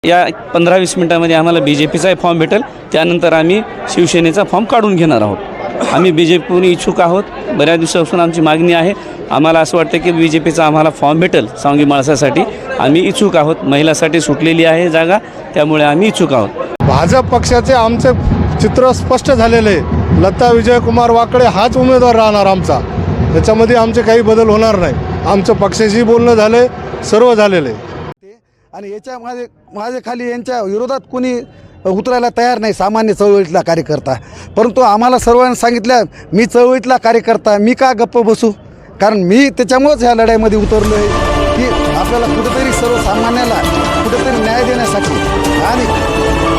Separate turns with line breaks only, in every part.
या 15-20 मिनिटांमध्ये आम्हाला BJPचा फॉर्म भेटेल, त्यानंतर आम्ही शिवसेनेचा फॉर्म काढून घेणार आहोत। आम्ही BJPहून इच्छुक आहोत, बऱ्याच दिवसापासून आमची मागणी आहे। आम्हाला असं वाटतं की BJPचा आम्हाला फॉर्म भेटेल सांगी माळसासाठी, आम्ही इच्छुक आहोत। महिलासाठी सुटलेली आहे जागा, त्यामुळे आम्ही इच्छुक आहोत।
भाजप पक्षाचे आमचे चित्र स्पष्ट झालेले आहे। लता विजयकुमार वाकडे हाच उमेदवार राहणार आमचा, त्याच्यामध्ये आमचे काही बदल होणार नाही। आमचं पक्षाशी बोलणं झाले, सर्व झालेले
आणि याच्या माझे खाली यांच्या विरोधात कोणी उतरायला तयार नाही, सामान्य चळवळीतला कार्यकर्ता। परंतु आम्हाला सर्वांनी सांगितलं मी चळवळीतला कार्यकर्ता, मी का गप्प बसू, कारण मी त्याच्यामुळेच ह्या लढाईमध्ये उतरलो आहे की आपल्याला कुठेतरी सर्वसामान्याला कुठेतरी न्याय देण्यासाठी। आणि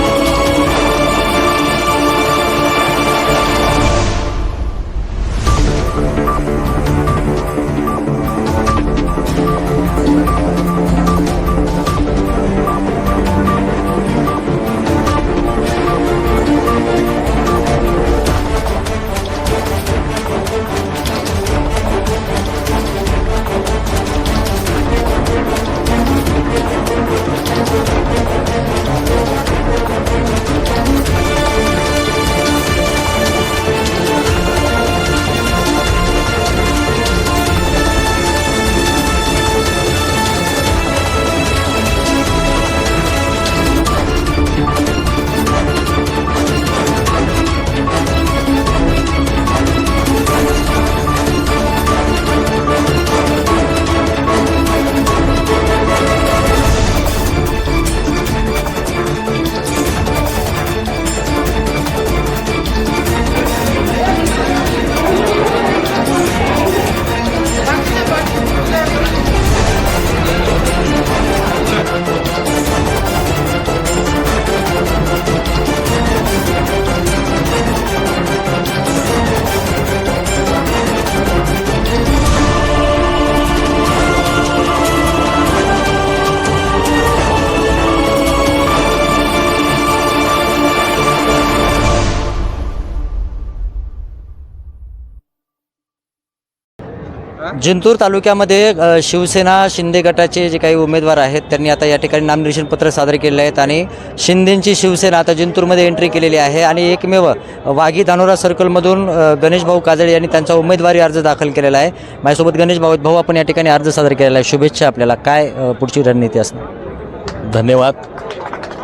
जिंतूर तालुक्यामध्ये शिवसेना शिंदे गटाचे जे काही उमेदवार आहेत त्यांनी आता या ठिकाणी नामनिर्देशन पत्र सादर केले आहेत आणि शिंदेंची शिवसेना आता जिंतूरमध्ये एंट्री केलेली आहे आणि एकमेव वाघी धानोरा सर्कलमधून गणेश भाऊ काजळे यांनी त्यांचा उमेदवारी अर्ज दाखल केलेला आहे। माझ्यासोबत गणेश भाऊ भाऊ आपण या ठिकाणी अर्ज सादर केलेला आहे, शुभेच्छा आपल्याला। काय पुढची रणनीती असणार?
धन्यवाद।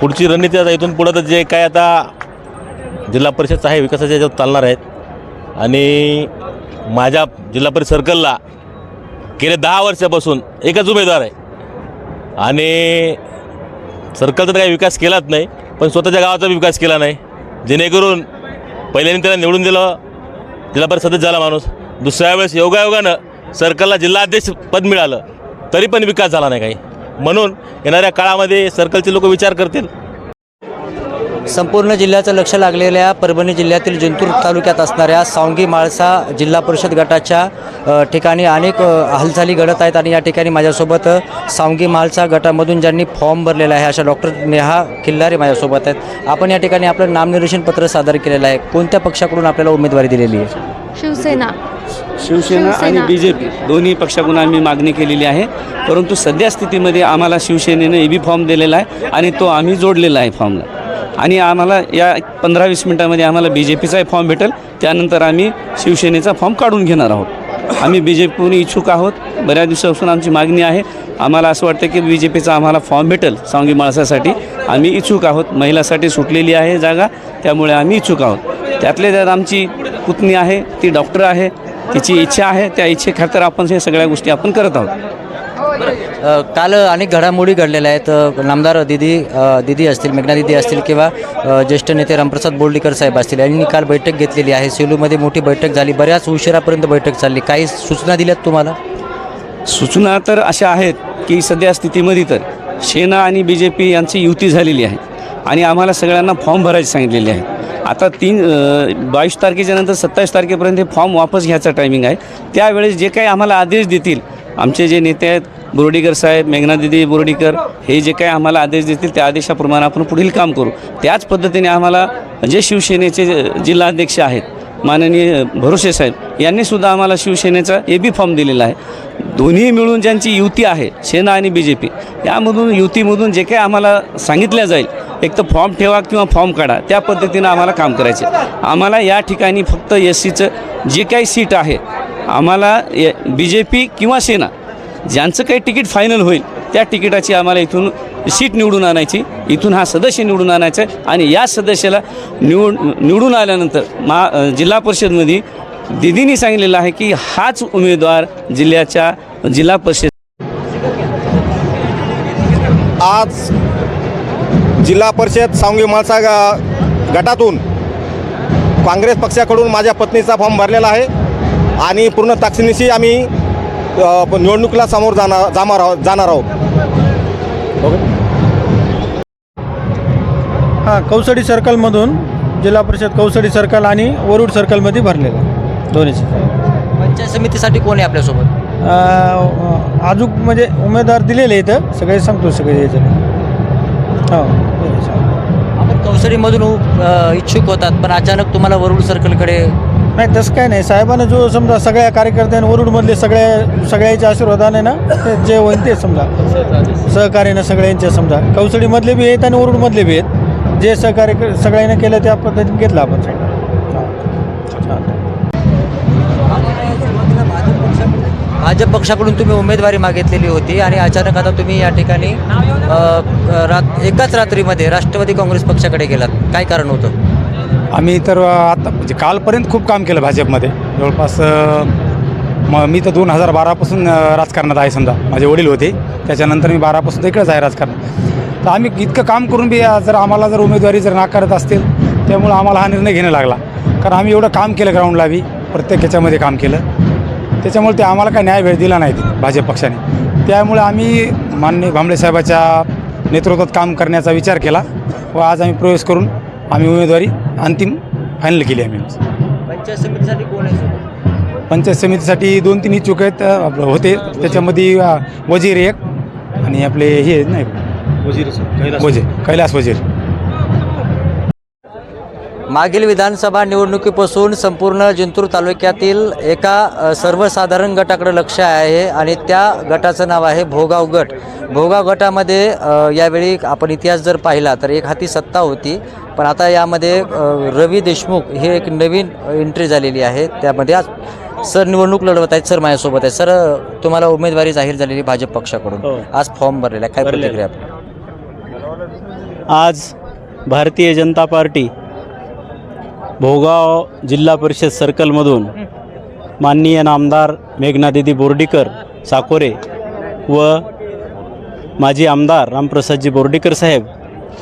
पुढची रणनीती आता इथून पुढं तर जे काय आता जिल्हा परिषदचं आहे विकासाच्या याच्यात चालणार आहेत आणि माझ्या जिल्हा परिषद सर्कलला गेले 10 वर्षापासून एकच उमेदवार आहे आणि सर्कलचा तर काही विकास केलाच नाही, पण स्वतःच्या गावाचा विकास केला नाही, जेणेकरून पहिल्यांदा त्याला निवडून दिलं, जिल्हा परिषद सदस्य झाला माणूस। दुसऱ्या वेळेस योगायोगानं सर्कलला जिल्हाध्यक्ष पद मिळालं, तरी पण विकास झाला नाही काही। म्हणून येणाऱ्या काळामध्ये सर्कलचे लोक विचार करतील।
संपूर्ण जिल्ह्याचं लक्ष लागलेल्या परभणी जिल्ह्यातील जिंतूर तालुक्यात असणाऱ्या सांगी माळसा जिल्हा परिषद गटाच्या ठिकाणी अनेक हालचाली घडत आहेत आणि या ठिकाणी माझ्यासोबत सांगी माळसा गटामधून ज्यांनी फॉर्म भरलेला आहे अशा डॉक्टर नेहा खिल्लारे माझ्यासोबत आहेत। आपण या ठिकाणी आपलं नामनिर्देशन पत्र सादर केलेलं आहे, कोणत्या पक्षाकडून आपल्याला उमेदवारी दिलेली आहे?
शिवसेना आणि BJP दोन्ही पक्षाकडून आम्ही मागणी केलेली आहे, परंतु सध्या स्थितीमध्ये आम्हाला शिवसेनेने EB फॉर्म दिलेला आहे आणि तो आम्ही जोडलेला आहे फॉर्मला। आणि आम्हाला या 15-20 मिनिटांमध्ये आम्हाला BJPचा फॉर्म भेटेल, त्यानंतर आम्ही शिवसेनेचा फॉर्म काढून घेणार आहोत। आम्ही BJPहून इच्छुक आहोत, बऱ्याच दिवसापासून आमची मागणी आहे। आम्हाला असं वाटतं की BJPचा आम्हाला फॉर्म भेटेल सांगी माळसासाठी, आम्ही इच्छुक आहोत। महिलासाठी सुटलेली आहे जागा, त्यामुळे आम्ही इच्छुक आहोत। त्यातल्या त्यात आमची पुतणी आहे, ती डॉक्टर आहे, तिची इच्छा आहे, त्या इच्छेखातर आपण हे सगळ्या गोष्टी आपण करत आहोत।
काल अनेक घडामोडी घडलेल्या आहेत। नामदार दिदी असतील, मेघना दिदी असतील किंवा ज्येष्ठ नेते रामप्रसाद बोर्डीकर साहेब असतील यांनी काल बैठक घेतलेली आहे। सेलूमध्ये मोठी बैठक झाली, बऱ्याच उशिरापर्यंत बैठक चालली। काही सूचना दिल्यात तुम्हाला?
सूचना तर अशा आहेत की सध्या स्थितीमध्ये तर सेना आणि BJP यांची युती झालेली आहे आणि आम्हाला सगळ्यांना फॉर्म भरायचे सांगितलेले आहे। आता 22 तारखेच्या नंतर 27 तारखेपर्यंत हे फॉर्म वापस घ्यायचा टायमिंग आहे। त्यावेळेस जे काही आम्हाला आदेश देतील आमचे जे नेते आहेत बोर्डीकर साहेब, मेघना दिदी बोर्डीकर, हे जे काही आम्हाला आदेश देतील त्या आदेशाप्रमाणे आपण पुढील काम करू। त्याच पद्धतीने आम्हाला जे शिवसेनेचे जिल्हाध्यक्ष आहेत माननीय भरोसे साहेब यांनीसुद्धा आम्हाला शिवसेनेचा AB फॉर्म दिलेला आहे. दोन्ही मिळून ज्यांची युती आहे सेना आणि BJP यामधून युतीमधून जे काही आम्हाला सांगितलं जाईल एक तर फॉर्म ठेवा किंवा फॉर्म काढा त्या पद्धतीनं आम्हाला काम करायचे. आम्हाला या ठिकाणी फक्त SCचं जे काही सीट आहे आम्हाला BJP किंवा सेना ज्यांचं काही तिकीट फायनल होईल त्या तिकिटाची आम्हाला इथून सीट निवडून आणायची, इथून हा सदस्य निवडून आणायचा आहे आणि या सदस्याला निवडून आल्यानंतर जिल्हा परिषदमध्ये दिदींनी सांगितलेलं आहे की हाच उमेदवार जिल्हा परिषद.
आज जिल्हा परिषद सांगली माळसा गटातून काँग्रेस पक्षाकडून माझ्या पत्नीचा फॉर्म भरलेला आहे आणि पूर्ण ताकदीनिशी आम्ही निवडणुकीला समोर जाणार आहोत.
हां, कौसडी सर्कलमधून जिल्हा परिषद कौसडी सर्कल आणि वरुड सर्कलमध्ये भरलेलं आहे दोन्हीचे.
पंचायत समितीसाठी कोण आहे आपल्यासोबत?
अजून म्हणजे उमेदवार दिलेले इथं सगळे सांगतो सगळे यायचे. हो,
आपण कौसडीमधून इच्छुक होतात पण अचानक तुम्हाला वरुड सर्कलकडे?
नाही तसं काय नाही, साहेबांना जो समजा सगळ्या कार्यकर्त्यांनी वरुडमधले सगळ्याच्या आशीर्वादाने ना ते जे होईल ते समजा सहकार्यानं सगळ्यांच्या समजा कौसडीमधले बी आहेत आणि वरुडमधले बी आहेत, जे सहकार्य सगळ्यांना केलं त्या पद्धतीने घेतलं आपण सगळं.
भाजप पक्षाकडून तुम्ही उमेदवारी मागितलेली होती आणि अचानक आता तुम्ही या ठिकाणी एकाच रात्रीमध्ये राष्ट्रवादी काँग्रेस पक्षाकडे गेलात, काय कारण होतं?
आम्ही तर आता म्हणजे कालपर्यंत खूप काम केलं भाजपमध्ये. जवळपास मी तर 2012पासून राजकारणात आहे. समजा माझे वडील होते त्याच्यानंतर मी 12पासून तर इकडेच आहे राजकारणात. तर आम्ही इतकं काम करून बी आम्हाला उमेदवारी नाकारत असतील त्यामुळं आम्हाला हा निर्णय घेणं लागला. कारण आम्ही एवढं काम केलं ग्राउंडला बी, प्रत्येक ह्याच्यामध्ये काम केलं, त्याच्यामुळे ते आम्हाला काही न्याय वेळ दिला नाही भाजप पक्षाने. त्यामुळे आम्ही माननीय भांबळे साहेबाच्या नेतृत्वात काम करण्याचा विचार केला व आज आम्ही प्रवेश करून आम्ही उमेदवारी अंतिम फायनल केली. आम्ही
पंचायत समितीसाठी कोण आहे?
पंचायत समितीसाठी 2-3 इच्छुक आहेत होते, त्याच्यामध्ये वजीर एक आणि आपले हे नाही कैलास वजीर.
मागील विधानसभा निवडणुकीपासून संपूर्ण जिंतूर तालुक्यातील एका सर्वसाधारण गटाकडे लक्ष आहे आणि त्या गटाचं नाव आहे भोगाव गट. भोगाव गटामध्ये यावेळी आपण इतिहास जर पाहिला तर एक हाती सत्ता होती, पण आता यामध्ये रवी देशमुख हे एक नवीन एंट्री झालेली आहे. त्यामध्ये आज सर निवडणूक लढवत आहेत. सर माझ्यासोबत आहे. सर, तुम्हाला उमेदवारी जाहीर झालेली भाजप पक्षाकडून, आज फॉर्म भरलेला आहे, काय प्रतिक्रिया आपली?
आज भारतीय जनता पार्टी भोगाव जिल्हा परिषद सर्कलमधून माननीय नामदार मेघनादिदी बोर्डीकर साकोरे व माजी आमदार रामप्रसादजी बोर्डीकर साहेब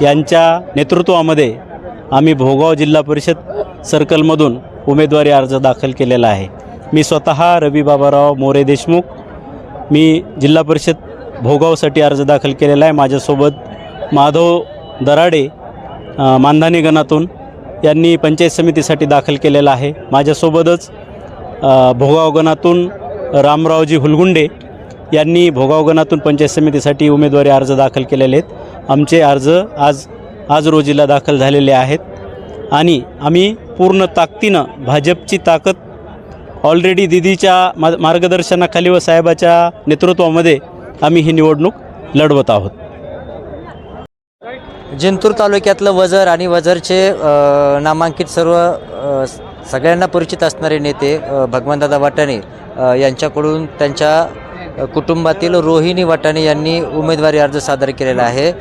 यांच्या नेतृत्वामध्ये आम्ही भोगाव जिल्हा परिषद सर्कलमधून उमेदवारी अर्ज दाखल केलेला आहे. मी स्वतः रवी बाबाराव मोरे देशमुख, मी जिल्हा परिषद भोगावसाठी अर्ज दाखल केलेला आहे. माझ्यासोबत माधव दराडे मानधानी गणातून यांनी पंचायत समितीसाठी दाखल केलेला आहे. माझ्यासोबतच भोगाव गणातून रामरावजी हुलगुंडे यांनी भोगाव गणातून पंचायत समितीसाठी उमेदवारी अर्ज दाखल केलेले आहेत. आमचे अर्ज आज रोजीला दाखल झालेले आहेत आणि आम्ही पूर्ण ताकदीनं भाजपची ताकद ऑलरेडी दिदीच्या मार्गदर्शनाखाली व साहेबाच्या नेतृत्वामध्ये आम्ही ही निवडणूक लढवत आहोत.
जिंतूर तालुक्यातलं वझर आणि वझरचे नामांकित सगळ्यांना परिचित असणारे नेते भगवानदादा वाटाणे यांच्याकडून त्यांच्या कुटुंबातील रोहिणी वाटाणे यांनी उमेदवारी अर्ज सादर केलेला आहे.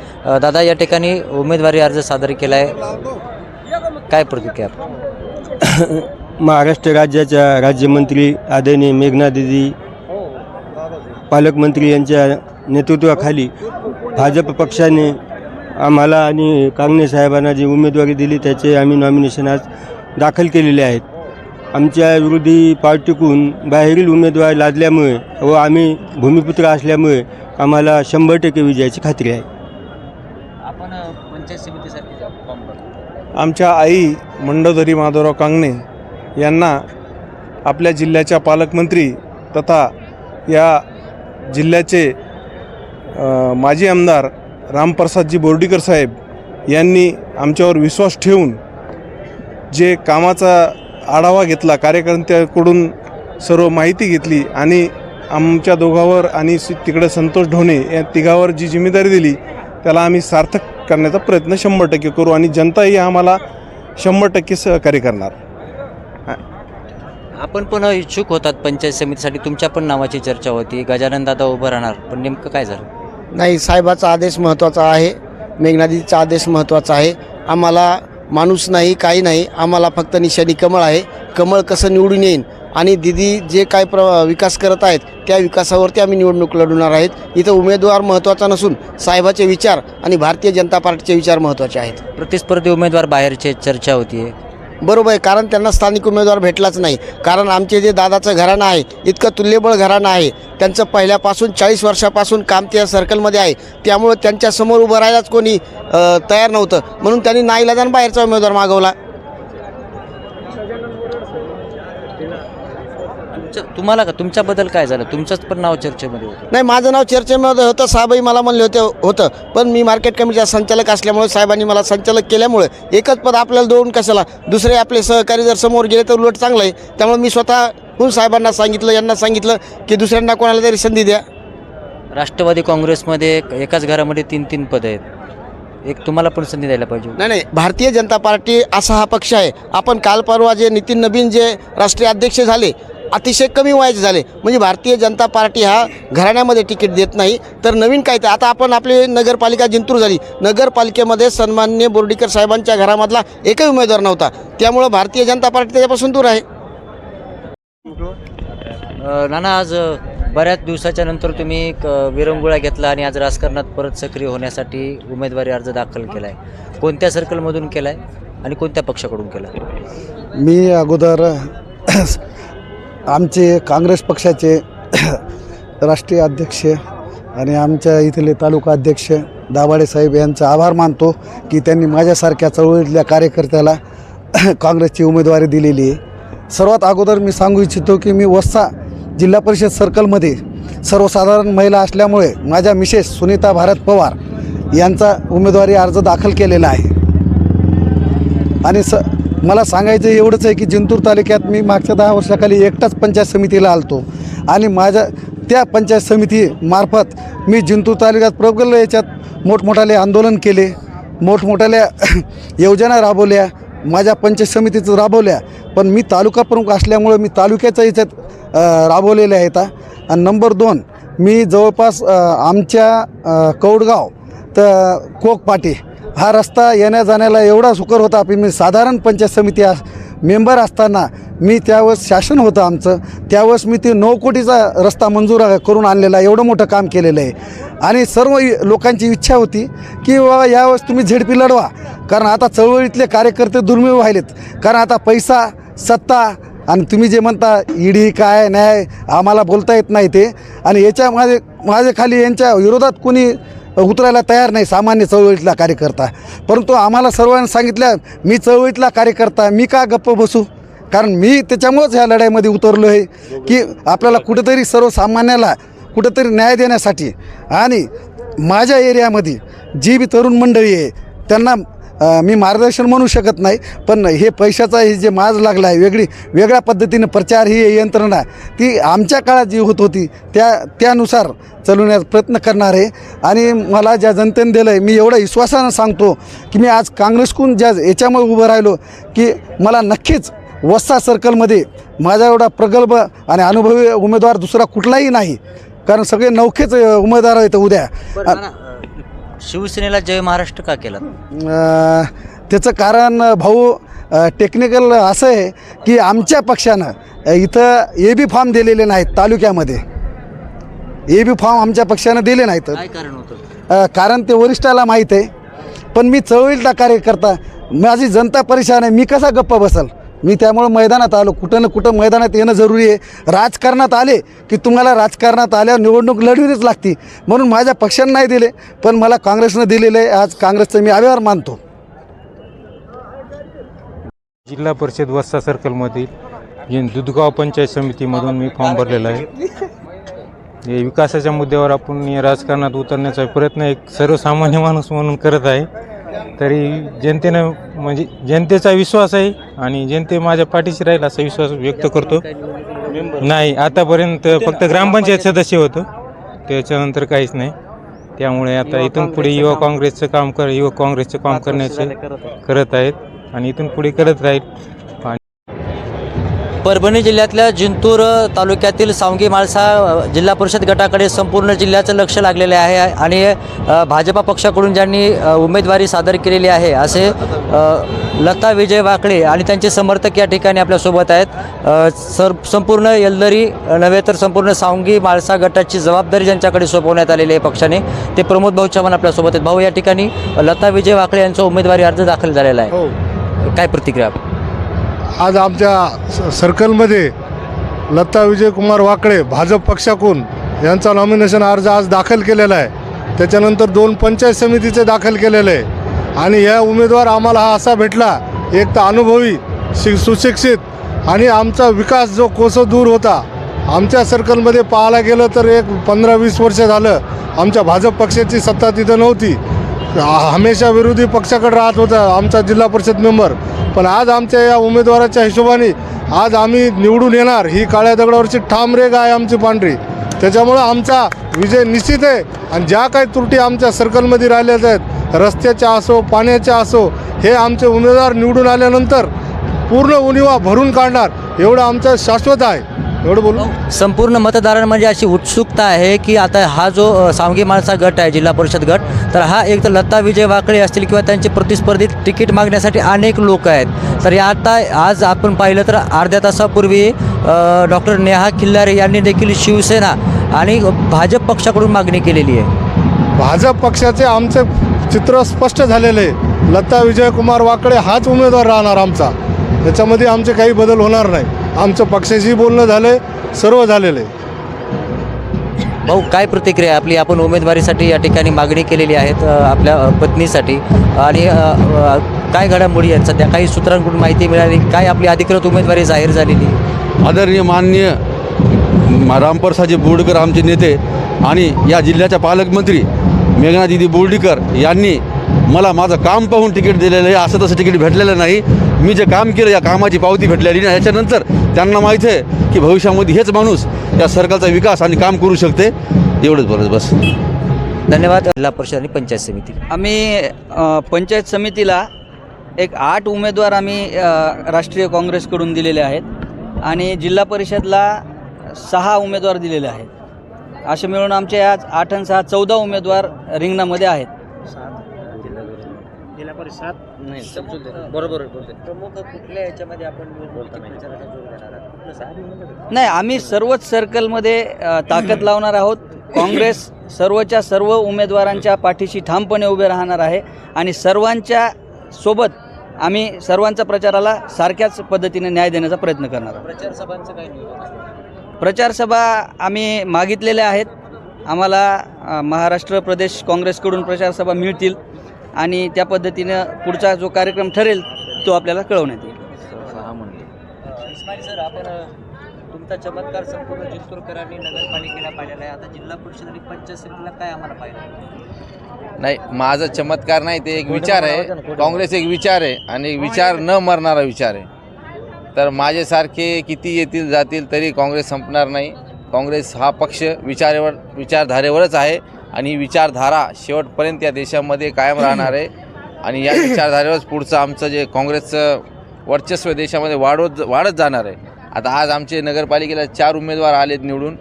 दादा, या ठिकाणी उमेदवारी अर्ज सादर केला आहे, काय प्रतिक्रिया?
महाराष्ट्र राज्याच्या राज्यमंत्री आदरणीय मेघनादिदी पालकमंत्री यांच्या नेतृत्वाखाली भाजप पक्षाने आम्हाला आणि कांगणे साहेबांना जी उमेदवारी दिली त्याचे आम्ही नॉमिनेशन आज दाखल केलेले आहेत. आमच्या विरोधी पार्टीकडून बाहेरील उमेदवार लादल्यामुळे व आम्ही भूमिपुत्र असल्यामुळे आम्हाला 100% विजयाची खात्री आहे.
आपण पंचायत समितीसाठी
आमच्या आई मंडोदरी माधवराव कांगणे यांना आपल्या जिल्ह्याच्या पालकमंत्री तथा या जिल्ह्याचे माजी आमदार रामप्रसादजी बोर्डीकर साहेब यांनी आमच्यावर विश्वास ठेवून जे कामाचा आढावा घेतला, कार्यकर्त्यांकडून सर्व माहिती घेतली आणि आमच्या दोघावर आणि तिकडे संतोष ढोणे या तिघावर जी जिम्मेदारी दिली त्याला आम्ही सार्थक करण्याचा प्रयत्न 100% करू आणि जनताही आम्हाला 100% सहकार्य करणार.
आपण पण इच्छुक होतात पंचायत समितीसाठी, तुमच्या पण नावाची चर्चा होती, गजानन दादा उभं राहणार, पण नेमकं काय झालं?
नाही, साहेबाचा आदेश महत्त्वाचा आहे, मेघनादीचा आदेश महत्त्वाचा आहे. आम्हाला माणूस नाही, काही नाही, आम्हाला फक्त निशाणी कमळ आहे. कमळ कसं निवडून येईन आणि दिदी जे काय विकास करत आहेत त्या विकासावरती आम्ही निवडणूक लढवणार आहेत. इथं उमेदवार महत्त्वाचा नसून साहेबाचे विचार आणि भारतीय जनता पार्टीचे विचार महत्त्वाचे आहेत.
प्रतिस्पर्धी उमेदवार बाहेरचे चर्चा होती.
बरोबर आहे, कारण त्यांना स्थानिक उमेदवार भेटलाच नाही. कारण आमचे जे दादाचं घराणं आहे इतकं तुल्यबळ घराणं आहे, त्यांचं पहिल्यापासून 40 वर्षापासून काम त्या सर्कलमध्ये आहे, त्यामुळं त्यांच्यासमोर उभं राहायलाच कोणी तयार नव्हतं, म्हणून त्यांनी नाईलाजाने बाहेरचा उमेदवार मागवला.
तुम्हाला का तुमच्याबद्दल काय झालं? तुमचंच पण नाव चर्चेमध्ये होतं.
नाही, माझं नाव चर्चेमध्ये होतं, साहेबही मला म्हणले होतं, पण मी मार्केट कमिटीचा संचालक असल्यामुळे साहेबांनी मला संचालक केल्यामुळे एकच पद आपल्याला देऊन कशाला, दुसरे आपले सहकारी जर समोर गेले तर उलट चांगलं आहे. त्यामुळे मी स्वतःहून साहेबांना सांगितलं, यांना सांगितलं की दुसऱ्यांना कोणाला तरी संधी द्या.
राष्ट्रवादी काँग्रेसमध्ये एकाच घरामध्ये 3-3 पदं आहेत, एक तुम्हाला पण संधी द्यायला पाहिजे.
नाही, भारतीय जनता पार्टी असा हा पक्ष आहे. आपण काल परवा जे नितीन नवीन जे राष्ट्रीय अध्यक्ष झाले अतिशय कमी वयाचे झाले, म्हणजे भारतीय जनता पार्टी हा घराण्यामध्ये तिकीट देत नाही. तर नवीन काय ते आता आपण आपली नगरपालिका जिंतूर झाली, नगरपालिकेमध्ये सन्माननीय बोर्डीकर साहेबांच्या घरामधला एकही उमेदवार नव्हता, त्यामुळं भारतीय जनता पार्टी त्याच्यापासून दूर आहे.
नाना, आज बऱ्याच दिवसाच्या नंतर तुम्ही विरंगुळा घेतला आणि आज राजकारणात परत सक्रिय होण्यासाठी उमेदवारी अर्ज दाखल केला आहे. कोणत्या सर्कलमधून केला आहे आणि कोणत्या पक्षाकडून केला?
मी अगोदर आमचे काँग्रेस पक्षाचे राष्ट्रीय अध्यक्ष आणि आमच्या इथले तालुका अध्यक्ष दाभाडे साहेब यांचा आभार मानतो की त्यांनी माझ्यासारख्या चळवळीतल्या कार्यकर्त्याला काँग्रेसची उमेदवारी दिलेली आहे. सर्वात अगोदर मी सांगू इच्छितो की मी वस्सा जिल्हा परिषद सर्कलमध्ये सर्वसाधारण महिला असल्यामुळे माझ्या मिसेस सुनीता भारत पवार यांचा उमेदवारी अर्ज दाखल केलेला आहे. आणि मला सांगायचं एवढंच आहे की जिंतूर तालुक्यात मी मागच्या 10 वर्षाखाली एकटाच पंचायत समितीला आलतो आणि माझ्या त्या पंचायत समितीमार्फत मी जिंतूर तालुक्यात प्रबल याच्यात मोठमोठाले आंदोलन केले, मोठमोठ्याल्या योजना राबवल्या, माझ्या पंचायत समितीचं राबवल्या. पण मी तालुका प्रमुख असल्यामुळं मी तालुक्याच्या याच्यात राबवलेल्या आहेत. आणि नंबर 2, मी जवळपास आमच्या कौडगाव तर कोकपाटी हा रस्ता येण्या जाण्याला एवढा सुकर होता की मी साधारण पंचायत समिती मेंबर असताना मी त्यावेळेस शासन होतं आमचं, त्यावेळेस मी ते 9 कोटीचा रस्ता मंजूर करून आणलेला, एवढं मोठं काम केलेलं आहे. आणि सर्व लोकांची इच्छा होती की बाबा यावेळेस तुम्ही झेडपी लढवा, कारण आता चळवळीतले कार्यकर्ते दुर्मिळ व्हायलेत. कारण आता पैसा, सत्ता आणि तुम्ही जे म्हणता ईडी काय न्याय आम्हाला बोलता येत नाही ते, आणि याच्या माझे खाली यांच्या विरोधात कोणी उतरायला तयार नाही, सामान्य चळवळीतला कार्यकर्ता. परंतु आम्हाला सर्वांनी सांगितलं मी चळवळीतला कार्यकर्ता, मी का गप्प बसू, कारण मी त्याच्यामुळंच ह्या लढाईमध्ये उतरलो आहे की आपल्याला कुठंतरी सर्वसामान्याला कुठंतरी न्याय देण्यासाठी. आणि माझ्या एरियामध्ये जी बी तरुण मंडळी आहे त्यांना मी मार्गदर्शन म्हणू शकत नाही, पण हे पैशाचा हे जे माज लागला आहे, वेगळ्या पद्धतीनं प्रचार ही यंत्रणा ती आमच्या काळात जी होत होती त्यानुसार चालवण्याचा प्रयत्न करणार आहे. आणि मला ज्या जनतेने दिलं आहे, मी एवढं विश्वासानं सांगतो की मी आज काँग्रेसकडून ज्या याच्यामुळे उभं राहिलो की मला नक्कीच वस्सा सर्कलमध्ये माझा एवढा प्रगल्भ आणि अनुभवी उमेदवार दुसरा कुठलाही नाही, कारण सगळे नौखेच उमेदवार आहेत. उद्या
शिवसेनेला जय महाराष्ट्र का केला?
त्याचं कारण भाऊ टेक्निकल असं आहे की आमच्या पक्षानं इथं AB फॉर्म दिलेले नाहीत तालुक्यामध्ये, AB फॉर्म आमच्या पक्षानं दिले नाहीत.
काय कारण होतं?
कारण ते वरिष्ठाला माहीत आहे, पण मी चळवळीतला कार्यकर्ता, माझी जनता परेशान आहे, मी कसा गप्पा बसल. मी त्यामुळं मैदानात आलो, कुठं ना कुठं मैदानात येणं जरुरी आहे. राजकारणात आले की तुम्हाला राजकारणात आल्यावर निवडणूक लढवीच लागते, म्हणून माझ्या पक्षानं नाही दिले, पण मला काँग्रेसनं दिलेलं आहे. आज काँग्रेसचा मी आभार मानतो.
जिल्हा परिषद वस्सा सर्कलमधील दुधगाव पंचायत समितीमधून मी फॉर्म भरलेला आहे. हे विकासाच्या मुद्द्यावर आपण राजकारणात उतरण्याचा प्रयत्न एक सर्वसामान्य माणूस म्हणून करत आहे. तरी जनतेनं म्हणजे जनतेचा विश्वास आहे आणि जनते माझ्या पाठीशी राहील असा विश्वास व्यक्त करतो. नाही, आतापर्यंत फक्त ग्रामपंचायत सदस्य होतो, त्याच्यानंतर काहीच नाही. त्यामुळे आता इथून पुढे युवा काँग्रेसचं काम करण्याचे करत आहेत आणि इथून पुढे करत राहील.
परभणी जिल्ह्यातल्या जिंतूर तालुक्यातील सावंगी माळसा जिल्हा परिषद गटाकडे संपूर्ण जिल्ह्याचं लक्ष लागलेलं आहे आणि भाजपा पक्षाकडून ज्यांनी उमेदवारी सादर केलेली आहे असे लता विजय वाकळे आणि त्यांचे समर्थक या ठिकाणी आपल्यासोबत आहेत. संपूर्ण येलदरी नव्हे तर संपूर्ण सावंगी माळसा गटाची जबाबदारी ज्यांच्याकडे सोपवण्यात आलेली आहे पक्षाने, ते प्रमोद भाऊ चव्हाण आपल्यासोबत आहेत. भाऊ, या ठिकाणी लता विजय वाकळे यांचा उमेदवारी अर्ज दाखल झालेला आहे, काय प्रतिक्रिया?
आज आमच्या सर्कलमध्ये लता विजयकुमार वाकळे भाजप पक्षाकडून यांचा नॉमिनेशन अर्ज आज दाखल केलेला आहे. त्याच्यानंतर 2 पंचायत समितीचे दाखल केलेले आहे आणि या उमेदवार आम्हाला हा असा भेटला, एक तर अनुभवी सुशिक्षित आणि आमचा विकास जो कोसो दूर होता. आमच्या सर्कलमध्ये पाहायला गेलं तर एक 15-20 वर्ष झालं आमच्या भाजप पक्षाची सत्ता तिथं नव्हती, हमेशा विरोधी पक्षाकडे राहत होता आमचा जिल्हा परिषद मेंबर. पण आज आमच्या या उमेदवाराच्या हिशोबाने आज आम्ही निवडून येणार ही काळ्या दगडावरची ठाम रेघ आहे आमची पांढरी. त्याच्यामुळं आमचा विजय निश्चित आहे आणि ज्या काही त्रुटी आमच्या सर्कलमध्ये राहिलेल्या आहेत, रस्त्याच्या असो पाण्याच्या असो, हे आमचे उमेदवार निवडून आल्यानंतर पूर्ण उणिवा भरून काढणार एवढं आमचं शाश्वत आहे. एवढं बोलू.
संपूर्ण मतदारांमध्ये अशी उत्सुकता आहे की आता हा जो सावंगी माळसा गट आहे जिल्हा परिषद गट, तर हा एक तर लता विजय वाकळे असतील किंवा त्यांचे प्रतिस्पर्धी तिकीट मागण्यासाठी अनेक लोक आहेत. तर या आता आज आपण पाहिलं तर अर्ध्या तासापूर्वी डॉक्टर नेहा खिल्लारे यांनी देखील शिवसेना आणि भाजप पक्षाकडून मागणी केलेली आहे.
भाजप पक्षाचे आमचे चित्र स्पष्ट झालेले आहे. लता विजयकुमार वाकळे हाच उमेदवार राहणार आमचा, त्याच्यामध्ये आमचे काही बदल होणार नाही. आमचं पक्षाशी बोलणं झालं, सर्व झालेलं आहे.
भाऊ, काय प्रतिक्रिया आपली? आपण उमेदवारीसाठी या ठिकाणी मागणी केलेली आहेत आपल्या पत्नीसाठी आणि काय घडामोडी आहेत सध्या? काही सूत्रांकडून माहिती मिळाली, काय आपली अधिकृत उमेदवारी जाहीर झालेली?
आदरणीय माननीय रामप्रसादजी बोर्डीकर आमचे नेते आणि या जिल्ह्याच्या पालकमंत्री मेघनादिदी बोर्डीकर यांनी मला माझं काम पाहून तिकीट दिलेलं आहे. असं तसं तिकीट भेटलेलं नाही. मी जे काम केलं या कामाची पावती भेटलेली नाही. ह्याच्यानंतर त्यांना माहीत आहे की भविष्यामध्ये हेच माणूस या सर्कलचा विकास आणि काम करू शकते. एवढंच बोलत बस.
धन्यवाद. जिल्हा परिषद आणि पंचायत समिती,
आम्ही पंचायत समितीला एक 8 उमेदवार आम्ही राष्ट्रीय काँग्रेसकडून दिलेले आहेत आणि जिल्हा परिषदला 6 उमेदवार दिलेले आहेत. असे मिळून आमचे आज 8 आणि 6 14 उमेदवार रिंगणामध्ये आहेत.
जिल्हा परिषद नाही बरोबर प्रमुख कुठल्या याच्यामध्ये आपण
नाही, आम्ही सर्वच सर्कलमध्ये ताकद लावणार आहोत. काँग्रेस सर्वच्या सर्व उमेदवारांच्या पाठीशी ठामपणे उभे राहणार आहे आणि सर्वांच्या सोबत आम्ही सर्वांच्या प्रचाराला सारख्याच पद्धतीने न्याय देण्याचा प्रयत्न करणार आहोत.
प्रचारसभांचं काय नियोजन?
प्रचारसभा आम्ही मागितलेल्या आहेत. आम्हाला महाराष्ट्र प्रदेश काँग्रेसकडून प्रचारसभा मिळतील आणि त्या पद्धतीनं पुढचा जो कार्यक्रम ठरेल तो आपल्याला कळवण्यात येईल.
इस्माईल सर, आपण तुमचा चमत्कार संपूर्ण जिंतूरकरांनी नगरपालिकेला पाहिलेला आहे. आता जिल्हा परिषद आणि पंचायत समितीला काय आम्हाला पाहिलं?
नाही, माझा चमत्कार नाही, ते एक विचार आहे. काँग्रेस एक विचार आहे आणि एक विचार न मरणारा विचार आहे. तर माझ्यासारखे किती येतील जातील तरी काँग्रेस संपणार नाही. काँग्रेस हा पक्ष विचारधारेवरच आहे आणि ही विचारधारा शेवटपर्यंत या देशामध्ये कायम राहणार आहे आणि या विचारधारेवरच पुढचं आमचं जे काँग्रेसचं वर्चस्व देशामध्ये वाढत जाणार आहे. आता आज आमचे नगरपालिकेला 4 उमेदवार आलेत निवडून.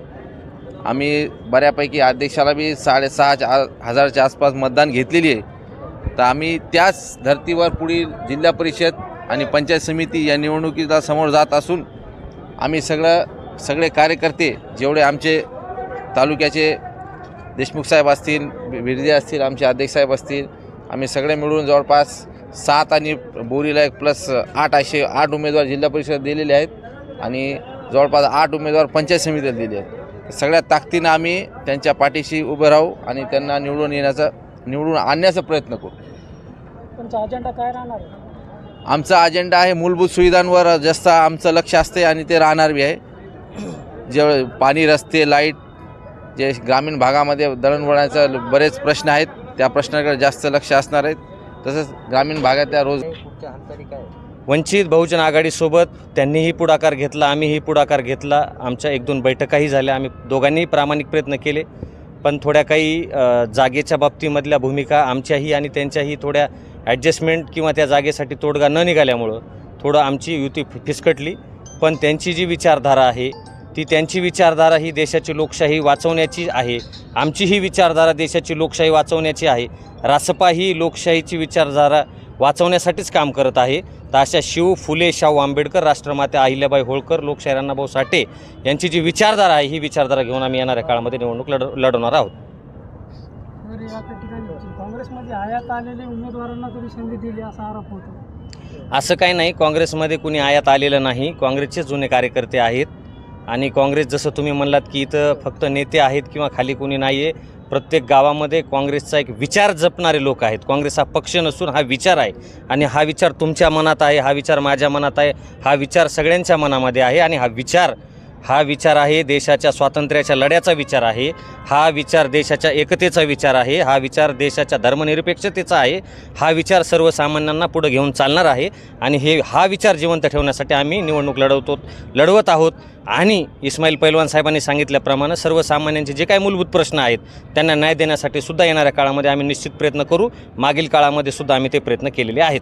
आम्ही बऱ्यापैकी अध्यक्षाला बी 6,500च्या आसपास मतदान घेतलेली आहे. तर आम्ही त्याच धर्तीवर पुढील जिल्हा परिषद आणि पंचायत समिती या निवडणुकीला समोर जात असून आम्ही सगळे कार्यकर्ते जेवढे आमचे तालुक्याचे देशमुख साहेब असतील, बिर्जे असतील, आमचे अध्यक्ष साहेब असतील, आम्ही सगळे मिळून जवळपास 7 आणि बोरीला एक प्लस 8 असे 8 उमेदवार जिल्हा परिषद दिलेले आहेत आणि जवळपास 8 उमेदवार पंचायत समितीला दिले आहेत. सगळ्या ताकदीनं आम्ही त्यांच्या पाठीशी उभे राहू आणि त्यांना निवडून आणण्याचा प्रयत्न करू.
तुमचा अजेंडा काय राहणार?
आमचा अजेंडा आहे मूलभूत सुविधांवर जास्त आमचं लक्ष असते आणि ते राहणार बी आहे. जे पाणी, रस्ते, लाईट, जे ग्रामीण भागामध्ये दळणवळणाचे बरेच प्रश्न आहेत त्या प्रश्नाकडे जास्त लक्ष असणार आहेत. तसंच ग्रामीण भागातल्या
वंचित बहुजन आघाडीसोबत त्यांनीही पुढाकार घेतला, आम्हीही पुढाकार घेतला. आमच्या 1-2 बैठकाही झाल्या. आम्ही दोघांनीही प्रामाणिक प्रयत्न केले, पण थोड्या काही जागेच्या बाबतीमधल्या भूमिका आमच्याही आणि त्यांच्याही थोड्या ॲडजस्टमेंट किंवा त्या जागेसाठी तोडगा न निघाल्यामुळं थोडं आमची युती फिसकटली. पण त्यांची जी विचारधारा आहे ती त्यांची विचारधारा ही देशाची लोकशाही वाचवण्याची आहे. आमची ही विचारधारा देशाची लोकशाही वाचवण्याची आहे. रासपा ही लोकशाहीची विचारधारा वाचवण्यासाठीच काम करत आहे. तर अशा शिव, फुले, शाहू आंबेडकर, राष्ट्रमाता अहिल्याबाई होळकर, लोकशाहीर अण्णाभाऊ साठे यांची जी विचारधारा आहे ही विचारधारा घेऊन आम्ही येणाऱ्या काळामध्ये निवडणूक लढवणार आहोत.
काँग्रेसमध्ये आयात आलेल्या उमेदवारांना तरी संधी दिली असा आरोप होतो.
असं काही नाही, काँग्रेसमध्ये कुणी आयात आलेलं नाही. काँग्रेसचे जुने कार्यकर्ते आहेत आणि काँग्रेस जसं तुम्ही म्हणलात की इथं फक्त नेते आहेत किंवा खाली कुणी नाही आहे. प्रत्येक गावामध्ये काँग्रेसचा एक विचार जपणारे लोक आहेत. काँग्रेस हा पक्ष नसून हा विचार आहे आणि हा विचार तुमच्या मनात आहे, हा विचार माझ्या मनात आहे, हा विचार सगळ्यांच्या मनामध्ये आहे आणि हा विचार आहे देशाच्या स्वातंत्र्याच्या लढ्याचा विचार आहे. हा विचार देशाच्या एकतेचा विचार आहे. हा विचार देशाच्या धर्मनिरपेक्षतेचा आहे. हा विचार सर्वसामान्यांना पुढे घेऊन चालणार आहे आणि हा विचार जिवंत ठेवण्यासाठी आम्ही निवडणूक लढवत आहोत. आणि इस्माईल पैलवान साहेबांनी सांगितल्याप्रमाणे सर्वसामान्यांचे जे काही मूलभूत प्रश्न आहेत त्यांना न्याय देण्यासाठी सुद्धा येणाऱ्या काळामध्ये आम्ही निश्चित प्रयत्न करू. मागील काळामध्ये सुद्धा आम्ही ते प्रयत्न केलेले आहेत.